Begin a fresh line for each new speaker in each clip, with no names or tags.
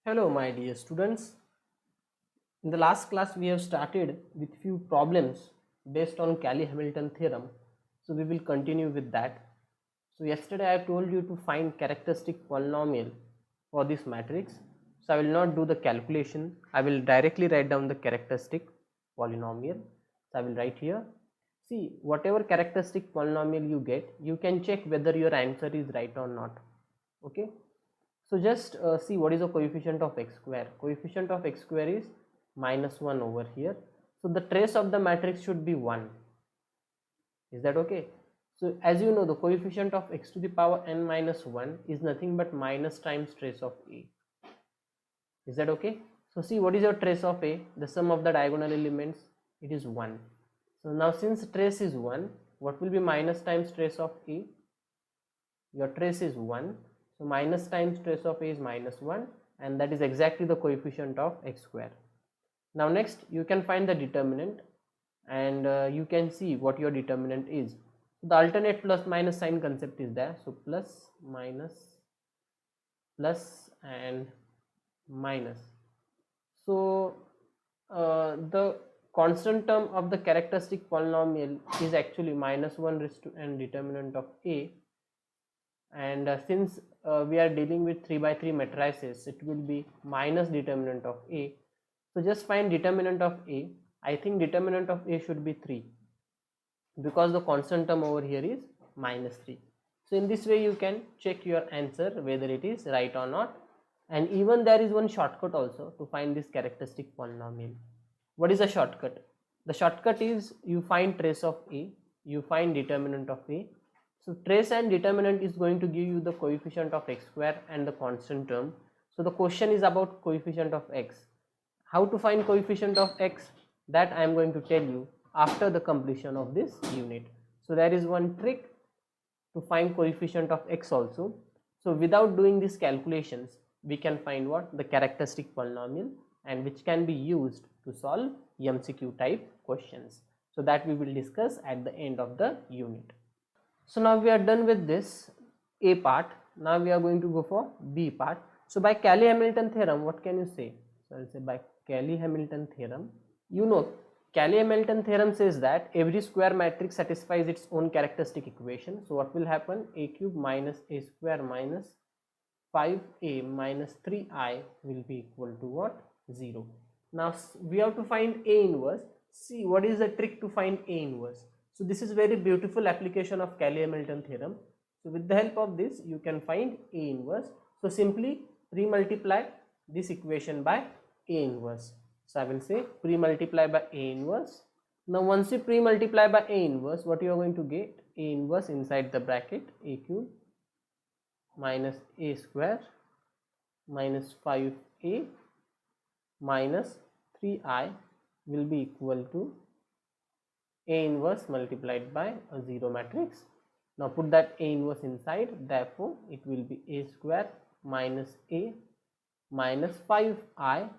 Hello my dear students. In the last class we have started with few problems based on Cayley-Hamilton theorem. So we will continue with that. So yesterday I told you to find characteristic polynomial for this matrix. So I will not do the calculation. I will directly write down the characteristic polynomial. So I will write here. See, whatever characteristic polynomial you get, you can check whether your answer is right or not. Okay. So just see what is the coefficient of x square. Coefficient of x square is minus 1 over here. So the trace of the matrix should be 1. Is that okay? So as you know, the coefficient of x to the power n minus 1 is nothing but minus times trace of a. Is that okay? So see, what is your trace of a? The sum of the diagonal elements, it is 1. So now since trace is 1, what will be minus times trace of a? Your trace is 1. So minus times trace of a is minus 1, and that is exactly the coefficient of x square. Now next you can find the determinant, and you can see what your determinant is. The alternate plus minus sign concept is there. So plus minus plus and minus. So the constant term of the characteristic polynomial is actually minus 1 raised to n determinant of a, and since we are dealing with 3 by 3 matrices, it will be minus determinant of a. So just find determinant of a. I think determinant of a should be 3 because the constant term over here is minus 3. So in this way you can check your answer whether it is right or not. And even there is one shortcut also to find this characteristic polynomial. What is a shortcut? The shortcut is you find trace of a, you find determinant of a. So trace and determinant is going to give you the coefficient of x square and the constant term. So the question is about coefficient of x. How to find coefficient of x? That I am going to tell you after the completion of this unit. So there is one trick to find coefficient of x also. So without doing these calculations, we can find what? The characteristic polynomial, and which can be used to solve MCQ type questions. So that we will discuss at the end of the unit. So now we are done with this A part. Now we are going to go for B part. So by Cayley-Hamilton theorem, what can you say? So I'll say by Cayley-Hamilton theorem, you know, Cayley-Hamilton theorem says that every square matrix satisfies its own characteristic equation. So what will happen? A cube minus a square minus 5a minus 3i will be equal to what? 0. Now we have to find A inverse. See, what is the trick to find A inverse? So this is very beautiful application of Cayley-Hamilton theorem. So with the help of this, you can find A inverse. So simply pre-multiply this equation by A inverse. So I will say pre-multiply by A inverse. Now once you pre-multiply by A inverse, what you are going to get? A inverse inside the bracket a cube minus a square minus 5a minus 3i will be equal to A inverse multiplied by a 0 matrix. Now put that A inverse inside, therefore it will be a square minus a minus 5i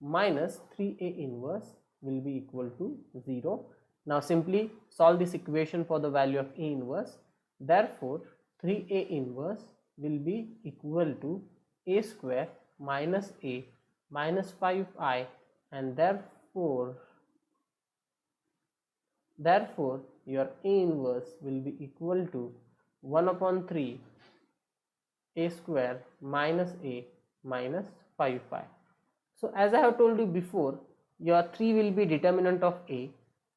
minus 3a inverse will be equal to 0. Now simply solve this equation for the value of A inverse. Therefore 3a inverse will be equal to a square minus a minus 5i, and therefore your A inverse will be equal to 1 upon 3 a square minus a minus 5i. So as I have told you before, your 3 will be determinant of A.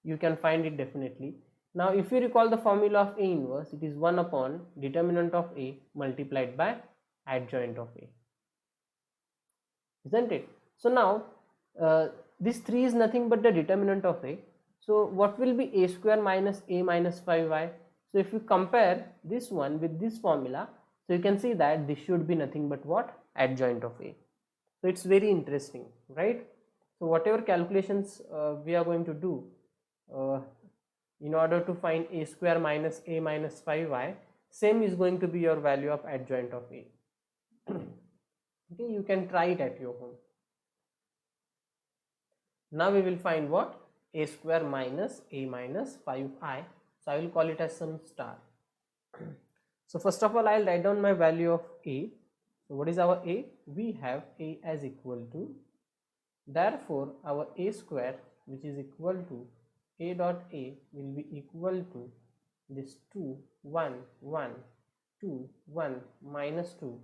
You can find it definitely. Now if you recall the formula of A inverse, it is 1 upon determinant of A multiplied by adjoint of A, isn't it? So now this 3 is nothing but the determinant of A. So what will be a square minus a minus 5i? So if you compare this one with this formula, so you can see that this should be nothing but what? Adjoint of A. So it's very interesting, right? So whatever calculations we are going to do in order to find a square minus a minus 5i, same is going to be your value of adjoint of A. Okay, you can try it at your home. Now we will find what? A square minus a minus 5i. So I will call it as some star. So first of all, I will write down my value of A. So what is our a? We have a as equal to, therefore our a square, which is equal to a dot a, will be equal to this 2 1 1 2 1 minus 2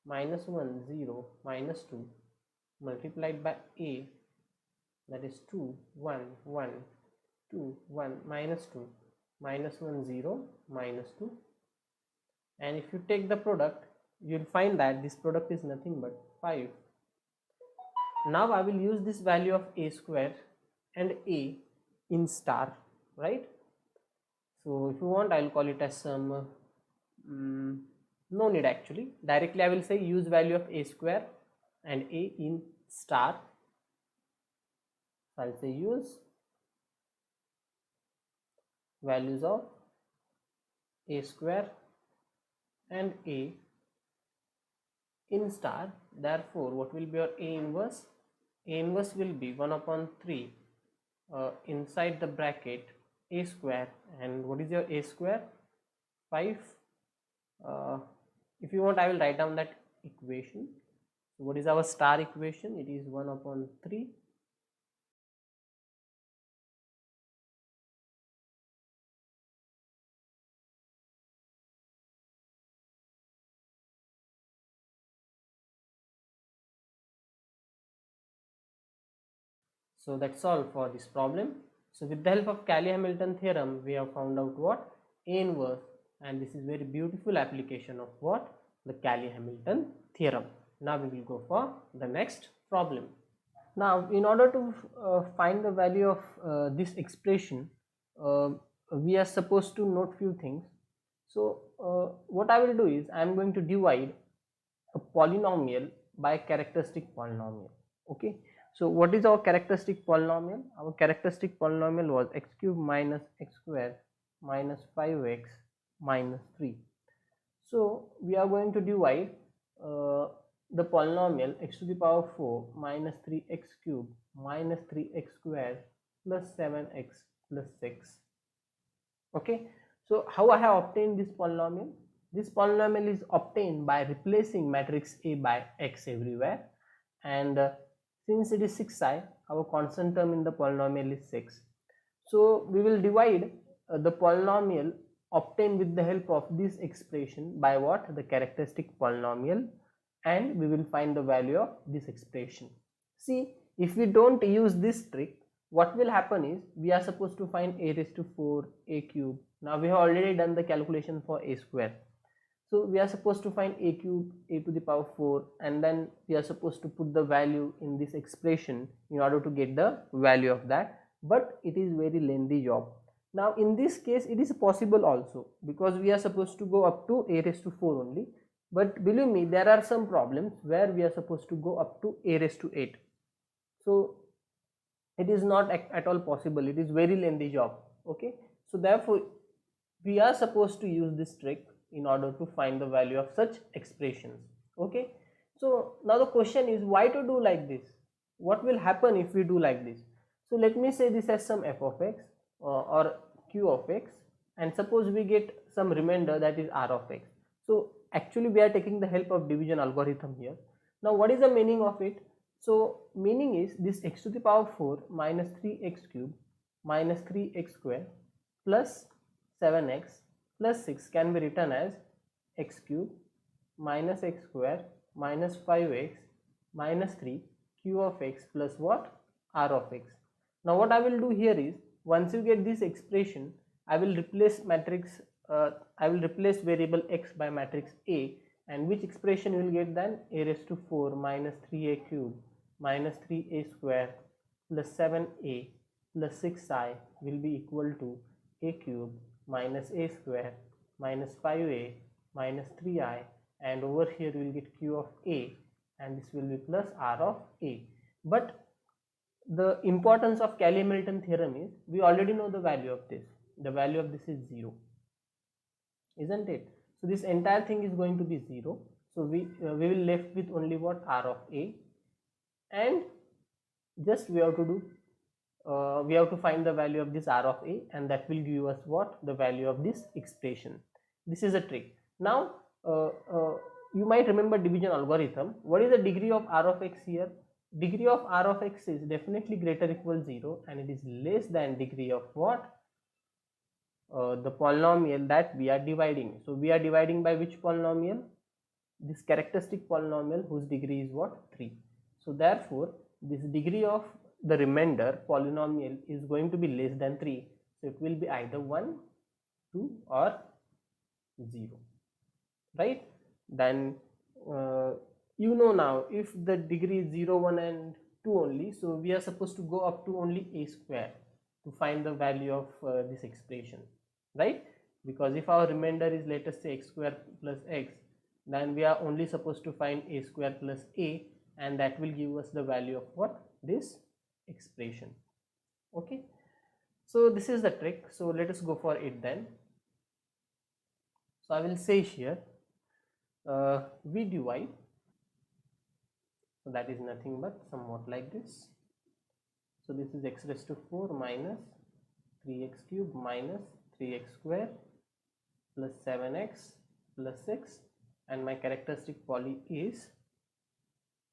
minus 1 0 minus 2 multiplied by a, that is 2 1 1 2 1 minus 2 minus 1 0 minus 2, and if you take the product, you'll find that this product is nothing but 5. Now I will use this value of a square and a in star, right? So if you want, I'll call it as some no need actually, directly I will say use value of a square and a in star. So I'll say use values of a square and a in star. Therefore what will be your a inverse? A inverse will be 1 upon 3 inside the bracket a square, and what is your a square? 5. If you want, I will write down that equation. So what is our star equation? It is 1 upon 3 So that's all for this problem. So with the help of Cayley-Hamilton theorem, we have found out what? A inverse, and this is very beautiful application of what? The Cayley-Hamilton theorem. Now we will go for the next problem. Now in order to find the value of this expression, we are supposed to note few things. So what I will do is I am going to divide a polynomial by a characteristic polynomial. Okay, so what is our characteristic polynomial? Our characteristic polynomial was x cube minus x square minus 5x minus 3. So we are going to divide the polynomial x to the power 4 minus 3x cube minus 3x square plus 7x plus 6. Okay, so how I have obtained this polynomial? This polynomial is obtained by replacing matrix A by x everywhere, and since it is 6i, our constant term in the polynomial is 6. So we will divide the polynomial obtained with the help of this expression by what? The characteristic polynomial, and we will find the value of this expression. See, if we don't use this trick, what will happen is we are supposed to find a raised to 4 a cube. Now we have already done the calculation for a square. So we are supposed to find a cube, a to the power 4, and then we are supposed to put the value in this expression in order to get the value of that, but it is very lengthy job. Now in this case it is possible also, because we are supposed to go up to a raised to 4 only, but believe me, there are some problems where we are supposed to go up to a raised to 8. So it is not at all possible, it is very lengthy job. Okay, so therefore we are supposed to use this trick in order to find the value of such expressions. Okay, so now the question is, why to do like this? What will happen if we do like this? So let me say this as some f of x or q of x, and suppose we get some remainder, that is r of x. So actually we are taking the help of division algorithm here. Now what is the meaning of it? So meaning is this x to the power 4 minus 3x cube minus 3x square plus 7x plus 6 can be written as x cube minus x square minus 5x minus 3 q of x plus what? R of x. Now what I will do here is, once you get this expression, I will replace variable x by matrix A, and which expression you will get then? A raised to 4 minus 3a cube minus 3a square plus 7a plus 6i will be equal to a cube minus a square minus 5a minus 3i, and over here we will get q of a, and this will be plus r of a. But the importance of Cayley-Hamilton theorem is, we already know the value of this. The value of this is 0, isn't it? So this entire thing is going to be 0. So we will left with only what? R of a, and just we have to do we have to find the value of this r of a, and that will give us what? The value of this expression. This is a trick. Now you might remember division algorithm. What is the degree of r of x here? Degree of r of x is definitely greater equal 0, and it is less than degree of what? The polynomial that we are dividing. So we are dividing by which polynomial? This characteristic polynomial whose degree is what? 3. So therefore this degree of the remainder polynomial is going to be less than 3. So it will be either 1, 2 or 0, right? Then you know now if the degree is 0, 1 and 2 only, so we are supposed to go up to only a square to find the value of this expression, right? Because if our remainder is, let us say, x square plus x, then we are only supposed to find a square plus a, and that will give us the value of what? This expression. Okay, so this is the trick. So let us go for it then. So I will say here we divide, so that is nothing but somewhat like this. So this is x raised to 4 minus 3x cube minus 3x square plus 7x plus 6, and my characteristic poly is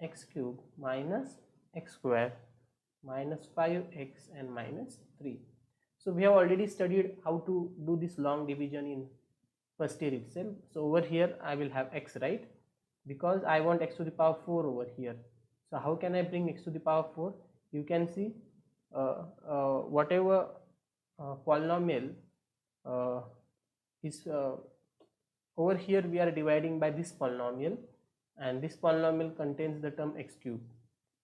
x cube minus x square minus 5x and minus 3. So we have already studied how to do this long division in first year itself. So over here I will have x, right? Because I want x to the power 4 over here. So how can I bring x to the power 4? You can see whatever polynomial is over here, we are dividing by this polynomial, and this polynomial contains the term x cube.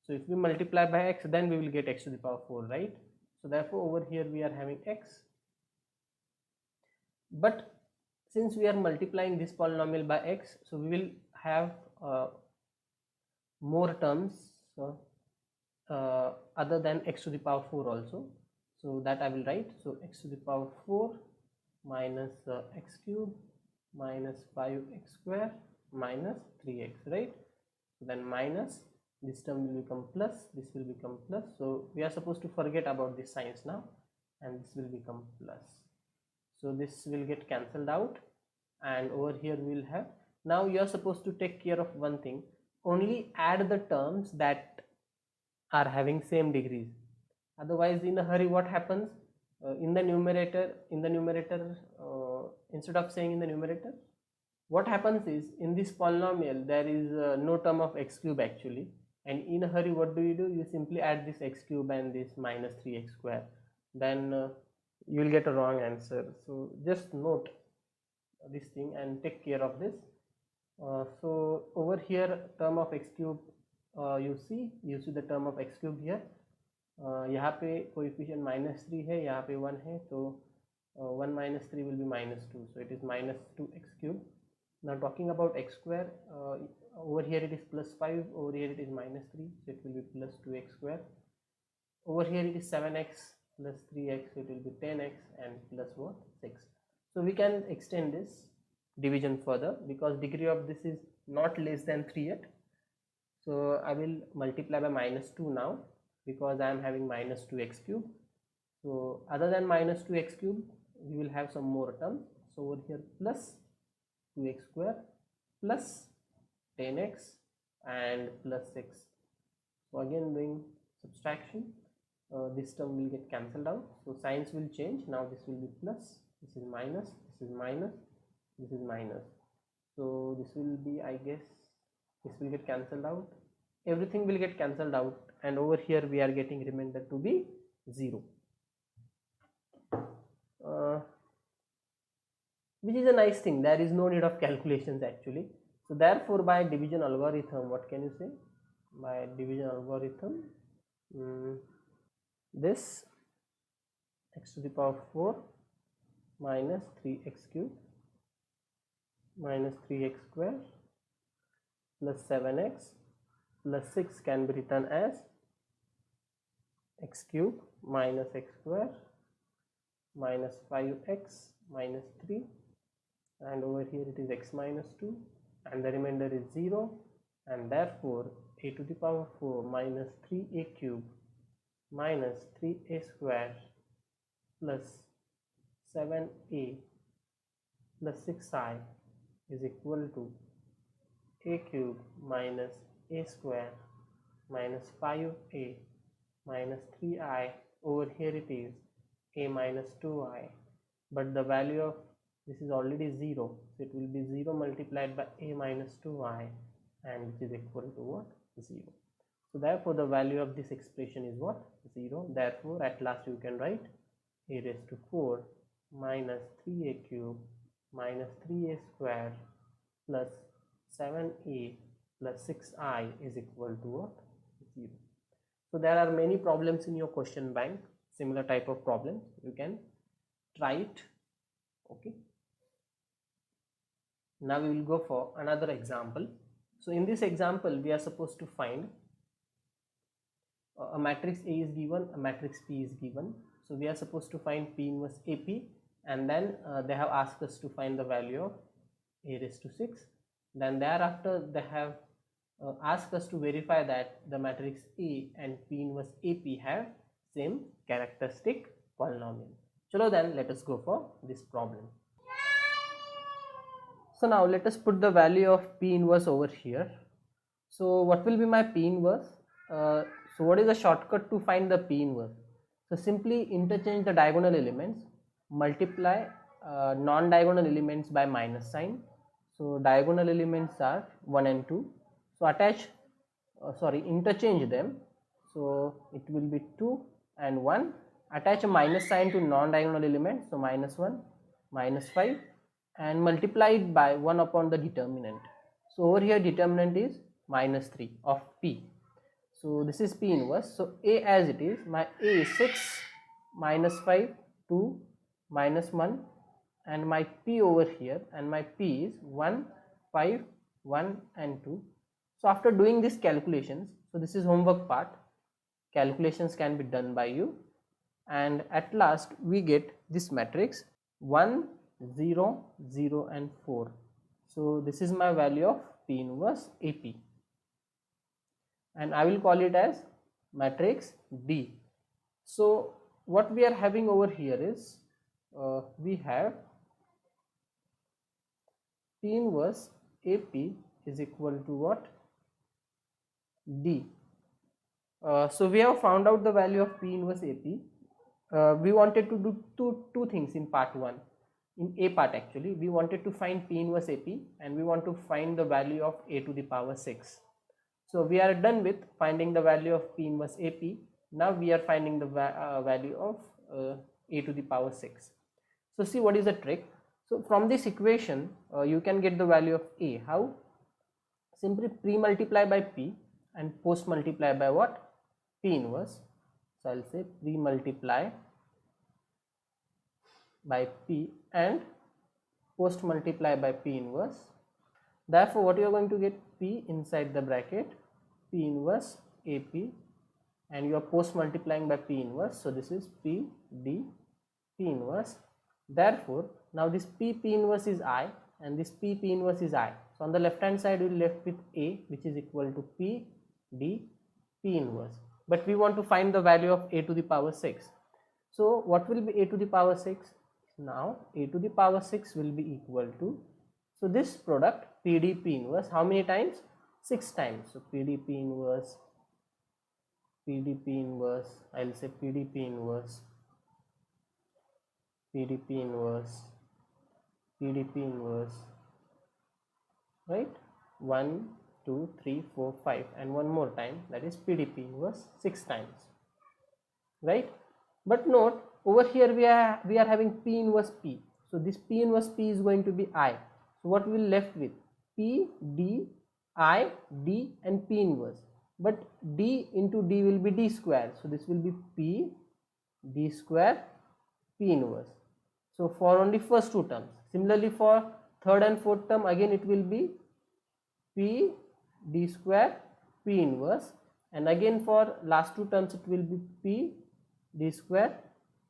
So if we multiply by x, then we will get x to the power 4, right? So therefore over here we are having x, but since we are multiplying this polynomial by x, so we will have more terms other than x to the power 4 also. So that I will write. So x to the power 4 minus x cube minus 5x square minus 3x, right? So then minus, this term will become plus, this will become plus. So we are supposed to forget about this signs now, and this will become plus. So this will get cancelled out, and over here we will have, now you are supposed to take care of one thing, only add the terms that are having same degrees. Otherwise in a hurry what happens, in the numerator instead of saying in the numerator, what happens is in this polynomial there is no term of x cube actually, and in a hurry what do? You simply add this x cube and this minus 3x square, then you will get a wrong answer. So just note this thing and take care of this. So over here term of x cube, you see the term of x cube here, यहाँ पे coefficient -3 है, यहाँ पे 1 है, तो 1 minus 3 will be -2, so it is minus 2x cube. Now talking about x square, over here it is plus 5, over here it is -3, so it will be plus 2x square. Over here it is 7x plus 3x, so it will be 10x and plus what? 6. So we can extend this division further because degree of this is not less than 3 yet. So I will multiply by -2 now, because I am having minus 2x cube. So other than minus 2x cube, we will have some more terms. So over here plus 2x square plus 10x and plus 6. So again doing subtraction, this term will get cancelled out. So signs will change. Now this will be plus, this is minus, this is minus, this is minus. So this will be, I guess, this will get cancelled out. Everything will get cancelled out, and over here we are getting remainder to be 0, which is a nice thing. There is no need of calculations actually. So therefore by division algorithm, what can you say? By division algorithm, this x to the power 4 minus 3x cube minus 3x square plus 7x plus 6 can be written as x cube minus x square minus 5x minus 3, and over here it is x minus 2, and the remainder is 0, and therefore a to the power 4 minus 3a cube minus 3a square plus 7a plus 6i is equal to a cube minus a square minus 5a minus 3i, over here it is a minus 2i, but the value of this is already 0, so it will be 0 multiplied by a minus 2i, and which is equal to what? 0. So therefore the value of this expression is what? 0. Therefore at last you can write a raised to 4 minus 3a cube minus 3a square plus 7a plus 6i is equal to what? 0. So there are many problems in your question bank, similar type of problems. You can try it. Okay. Now we will go for another example. So in this example we are supposed to find a matrix A is given, a matrix P is given. So we are supposed to find P inverse AP, and then they have asked us to find the value of a raised to 6. Then thereafter they have asked us to verify that the matrix A and P inverse AP have same characteristic polynomial. Chalo then let us go for this problem. So now let us put the value of P inverse over here. So what will be my P inverse? So what is the shortcut to find the P inverse? So simply interchange the diagonal elements, multiply non-diagonal elements by minus sign. So diagonal elements are 1 and 2. So interchange them. So it will be 2 and 1. Attach a minus sign to non-diagonal element. So minus 1, minus 5, and multiply it by 1 upon the determinant. So over here determinant is minus 3 of P. So this is P inverse. So A as it is, my A is 6, minus 5, 2, minus 1, and my P over here, and my P is 1, 5, 1 and 2. So after doing these calculations, so this is homework part, calculations can be done by you, and at last we get this matrix 1, 0, 0 and 4. So this is my value of P inverse AP, and I will call it as matrix D. So what we are having over here is we have P inverse AP is equal to what? D. So we have found out the value of P inverse AP. We wanted to do two things in part 1. In A part actually, we wanted to find P inverse AP, and we want to find the value of a to the power 6. So we are done with finding the value of P inverse AP. Now we are finding the value of a to the power 6. So see what is the trick. So from this equation you can get the value of A. How? Simply pre-multiply by P and post-multiply by what? P inverse. So I'll say pre-multiply by P and post-multiply by P inverse. Therefore what you are going to get? P inside the bracket P inverse AP, and you are post multiplying by P inverse, so this is P D P inverse. Therefore now this P inverse is I, and this P inverse is I. So on the left hand side we will left with A, which is equal to P D P inverse, but we want to find the value of a to the power 6. So what will be a to the power 6? Now a to the power 6 will be equal to, so this product PDP inverse, how many times? 6 times. So PDP inverse, PDP inverse, I will say PDP inverse, PDP inverse, PDP inverse, right? 1, 2, 3, 4, 5, and one more time, that is PDP inverse 6 times, right? But note over here we are having P inverse P. So this P inverse P is going to be I. So what we will left with? P, D, I, D and P inverse. But D into D will be D square. So this will be P, D square, P inverse. So for only first two terms. Similarly for third and fourth term, again it will be P, D square, P inverse. And again for last two terms it will be P, D square,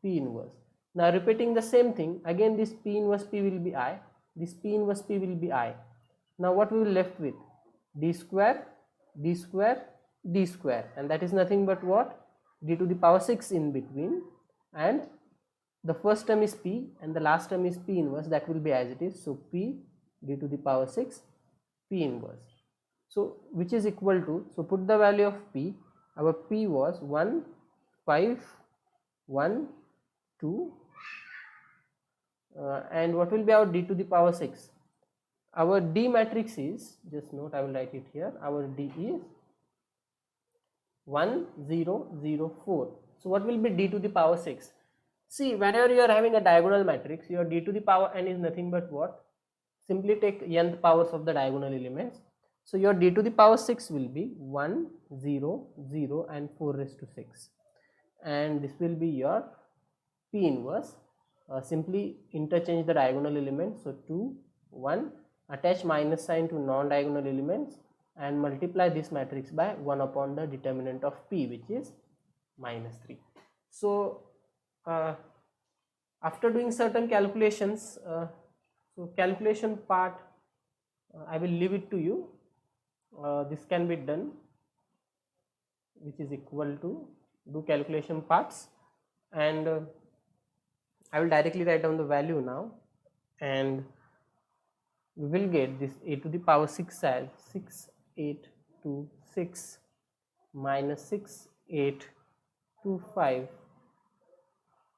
P inverse. Now repeating the same thing, again this P inverse P will be I, this P inverse P will be I. Now what we will left with? D square, D square, D square, and that is nothing but what? D to the power 6 in between, and the first term is P and the last term is P inverse, that will be as it is. So P, D to the power 6, P inverse. So which is equal to, so put the value of p. Our p was 1 5 1 2 and what will be our d to the power 6? Our D matrix is, just note, I will write it here, our D is 1 0 0 4. So what will be d to the power 6? See, whenever you are having a diagonal matrix, your d to the power n is nothing but what? Simply take nth powers of the diagonal elements. So your d to the power 6 will be 1 0 0 and 4 raised to 6, and this will be your P inverse. Simply interchange the diagonal elements, so 2 1, attach minus sign to non-diagonal elements and multiply this matrix by 1 upon the determinant of P, which is minus 3. So after doing certain calculations, so calculation part I will leave it to you. This can be done, which is equal to do calculation parts, and I will directly write down the value now, and we will get this a to the power 6 as 6826 minus 6825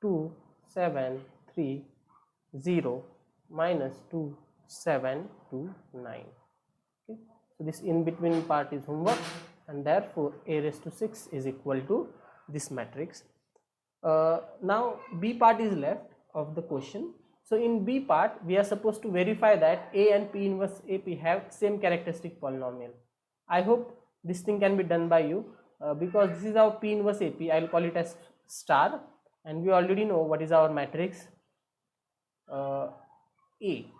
2730 minus 2729. Okay, so this in between part is homework, and therefore a raised to 6 is equal to this matrix. Now B part is left of the question. So in B part we are supposed to verify that A and P inverse AP have same characteristic polynomial. I hope this thing can be done by you, because this is our P inverse AP. I will call it as star, and we already know what is our matrix P.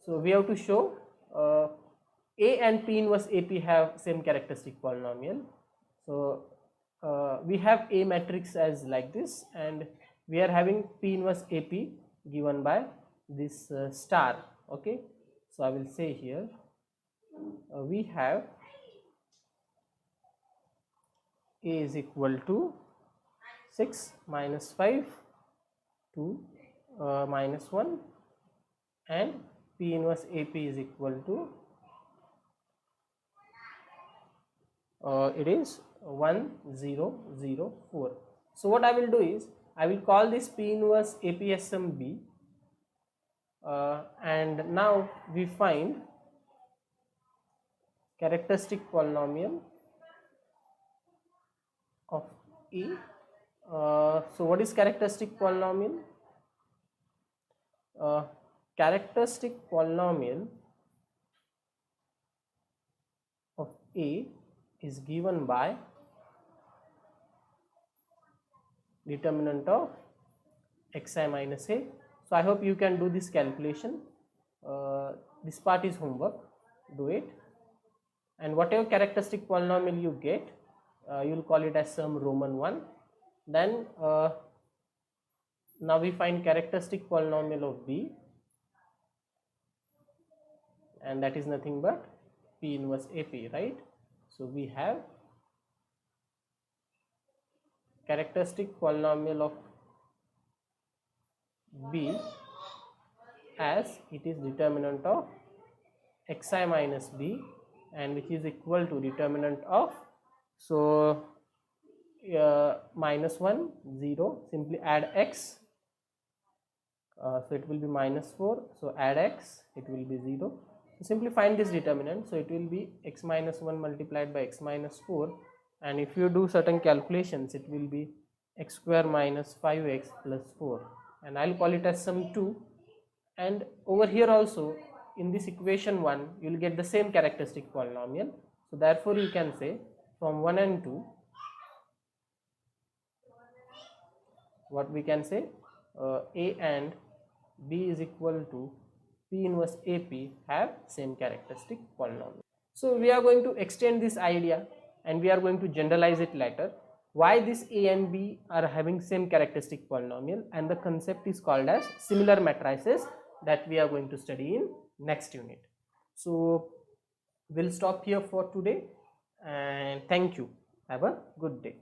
So we have to show A and P inverse AP have same characteristic polynomial. So we have A matrix as like this, and we are having P inverse AP given by this star. Okay, so I will say here we have A is equal to 6 minus 5 2 minus 1, and P inverse AP is equal to it is 1 0 0 4. So what I will do is I will call this P inverse APSM B, and now we find characteristic polynomial of E. So what is characteristic polynomial? Characteristic polynomial of A is given by determinant of xi minus a. So I hope you can do this calculation. This part is homework, do it, and whatever characteristic polynomial you get, you will call it as some Roman 1. Then now we find characteristic polynomial of B, and that is nothing but P inverse AP, right? So we have characteristic polynomial of B as it is determinant of xi minus b, and which is equal to determinant of, so minus 1 0, simply add x, so it will be minus 4, so add x, it will be 0. So simply find this determinant, so it will be x minus 1 multiplied by x minus 4, and if you do certain calculations it will be x square minus 5x plus 4, and I'll call it as sum 2. And over here also in this equation 1 you will get the same characteristic polynomial, so therefore you can say from 1 and 2 what we can say, A and B is equal to P inverse AP have same characteristic polynomial. So we are going to extend this idea and we are going to generalize it later, why this A and B are having same characteristic polynomial, and the concept is called as similar matrices that we are going to study in next unit. So we'll stop here for today, and thank you. Have a good day.